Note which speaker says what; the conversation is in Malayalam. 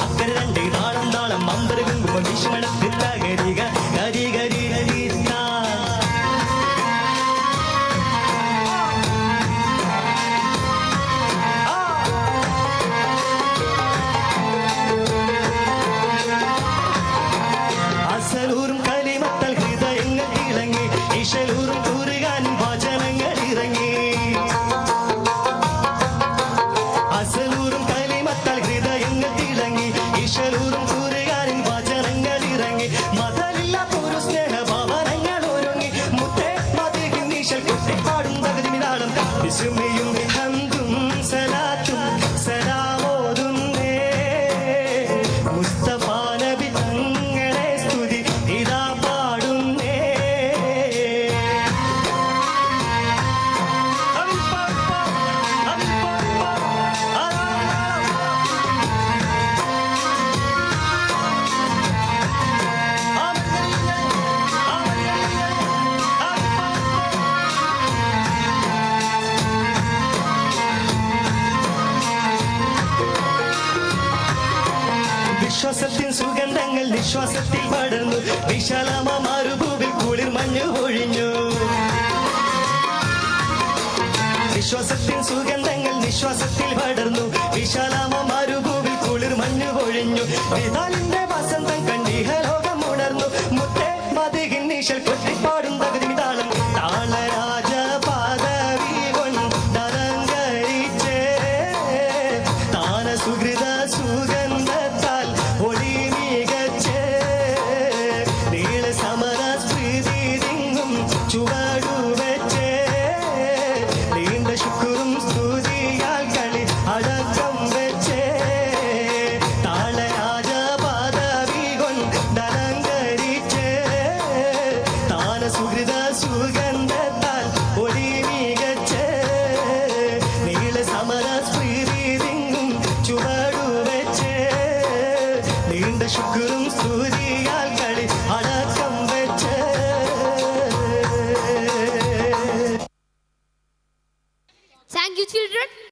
Speaker 1: അക്കരെ രണ്ട് താളം താളം അമ്പര കുങ്കുമ വിഷമണത്തിൽ തകരിക കരി കരി കരീത്ത അസലൂറും കലിമത്തൽ ഹൃദയങ്ങൾ ഇളങ്ങി ഇശലൂറും കൂറുകാൻ വചനങ്ങൾ ഇറങ്ങി അസലൂറും കലിമത്തൽ ഹൃദയങ്ങൾ തിളങ്ങി ഇശലൂറും കൂറുകാരൻ വചനങ്ങൾ ഇറങ്ങി മതമില്ലാത്തൊരു സ്നേഹഭവനങ്ങൾ ഒരുങ്ങി മുത്തേ മതിയും നീശൽ കുത്തി പാടും തകതിമിതാളം വിസുമയും ഹന്തും സലാത്തും സലാമോതുന്നേ മുസ്തഫ നബി തങ്ങളെ സ്തുതി ഇതാ പാടുന്നേ വിശ്വാസത്തിൻ സുഗന്ധങ്ങൾ നിശ്വാസത്തിൽ പടർന്നു വിശാലമ മരുഭൂവിൽ കുളിർ മഞ്ഞു ഒഴിഞ്ഞു വിശ്വാസത്തിൻ സുഗന്ധങ്ങൾ നിശ്വാസത്തിൽ പടർന്നു വിശാലമ മരുഭൂവിൽ കുളിർ മഞ്ഞു ഒഴിഞ്ഞു വിധാലിന്റെ